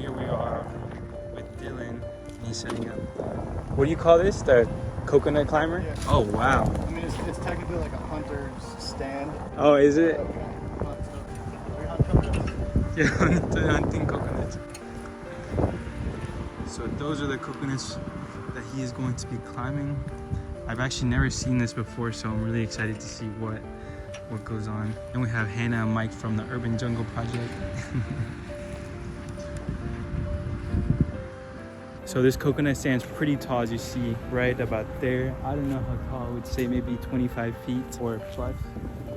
here we are with Dylan. He's setting up. What do you call this? The coconut climber? Yeah. Oh wow. I mean, it's technically like a hunter's stand. Oh, is it? We hunt coconuts. Yeah, hunting coconuts. So those are the coconuts that he is going to be climbing. I've actually never seen this before, so I'm really excited to see what goes on. And we have Hannah and Mike from the Urban Jungle Project. So this coconut stands pretty tall, as you see right about there. I don't know how tall, I would say maybe 25 feet or plus.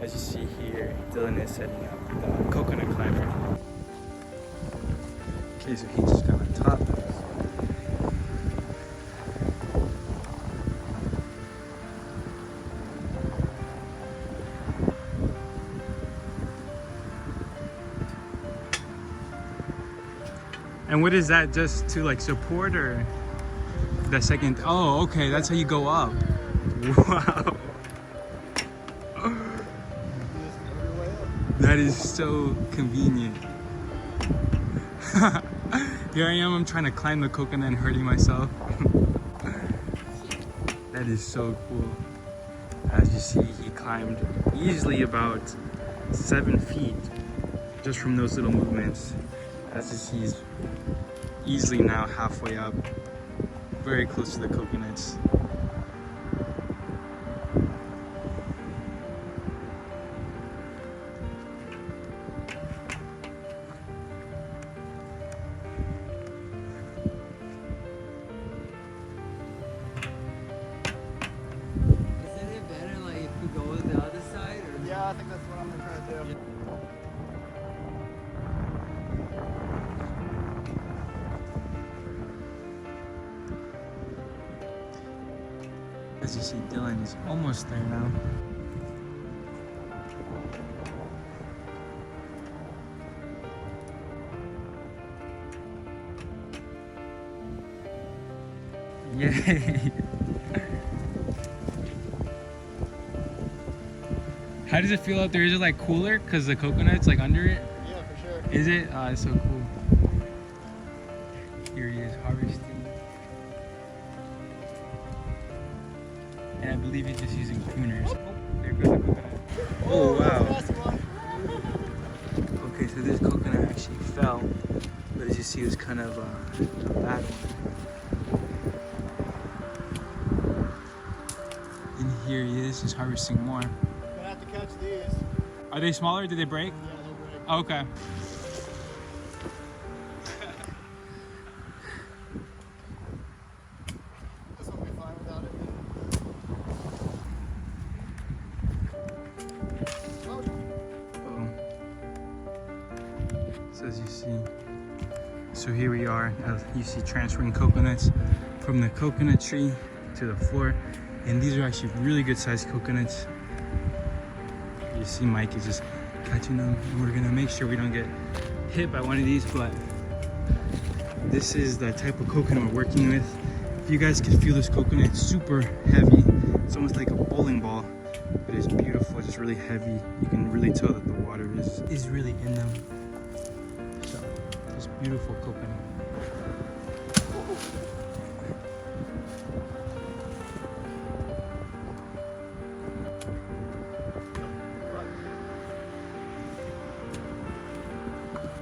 As you see here, Dylan is setting up the coconut climber. Okay, so he just got on top. And what is that, just to like support or the second? Oh, okay, that's how you go up. Wow. That is so convenient. Here I am, I'm trying to climb the coconut and hurting myself. That is so cool. As you see, he climbed easily about 7 feet just from those little movements. As you see, he's easily now halfway up, very close to the coconuts. Isn't it better like if you go with the other side? Or? Yeah, I think that's what I'm gonna try to do. As you see, Dylan is almost there now. Yay! How does it feel out there? Is it like cooler because the coconut's like under it? Yeah, for sure. Is it? Oh, it's so cool. Here he is harvesting. And I believe he's just using pruners. Oh, there goes the coconut. Oh, wow. Okay, so this coconut actually fell, but as you see, it was kind of a bad one. And here he is, just harvesting more. Gonna have to catch these. Are they smaller? Did they break? Yeah, they'll break. Oh, okay. This one will be fine without it. Boom. So as you see, so here we are. As you see, transferring coconuts from the coconut tree to the floor, and these are actually really good sized coconuts. You see Mike is just catching them, and we're gonna make sure we don't get hit by one of these, but this is the type of coconut we're working with. If you guys can feel this coconut, it's super heavy. It's almost like a bowling ball, but it's beautiful. It's just really heavy. You can really tell that the water is really in them. So, this beautiful coconut.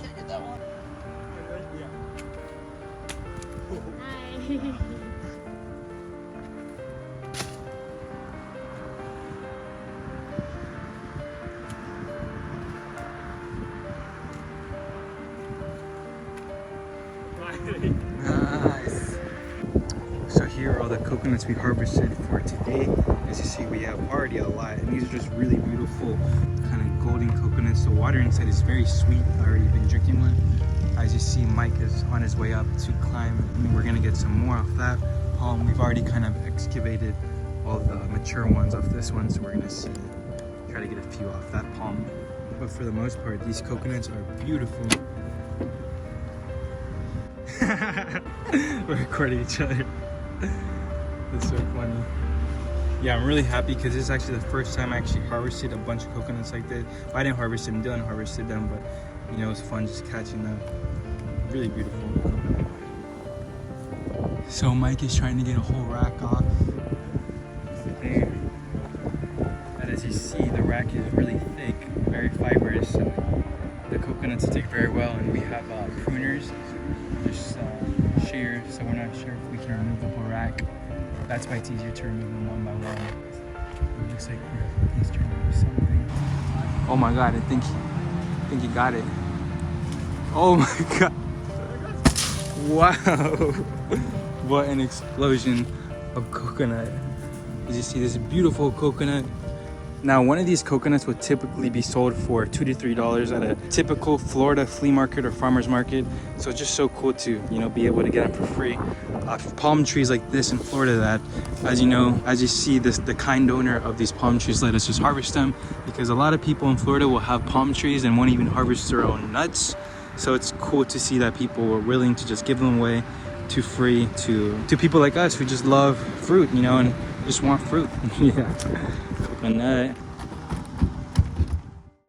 Can't get that one. Hi. Nice. So here are all the coconuts we harvested for today. As you see, we have already a lot, and these are just really beautiful kind of golden coconuts. The water inside is very sweet. I've already been drinking one. As you see, Mike is on his way up to climb, and we're gonna get some more off that palm. We've already kind of excavated all the mature ones off this one, so we're gonna see, try to get a few off that palm. But for the most part, these coconuts are beautiful. We're recording each other. That's so funny. Yeah, I'm really happy because this is actually the first time I actually harvested a bunch of coconuts like this. Well, I didn't harvest them, Dylan harvested them, but you know, it was fun just catching them. really beautiful. So Mike is trying to get a whole rack off there. And as you see, the rack is really thick, very fibrous. So the coconuts stick very well, and we have pruners, just shears, so we're not sure if we can remove the whole rack. That's why it's easier to remove them one by one. It looks like he's trying to do something. Oh my god, I think he got it. Oh my god. Wow. What an explosion of coconut. As you see, this beautiful coconut. Now, one of these coconuts would typically be sold for $2 to $3 at a typical Florida flea market or farmer's market. So it's just so cool to, you know, be able to get them for free. Palm trees like this in Florida that, as you know, as you see this, the kind owner of these palm trees let us just harvest them, because a lot of people in Florida will have palm trees and won't even harvest their own nuts. So it's cool to see that people were willing to just give them away to free to people like us who just love fruit, you know, and just want fruit. Yeah, coconut.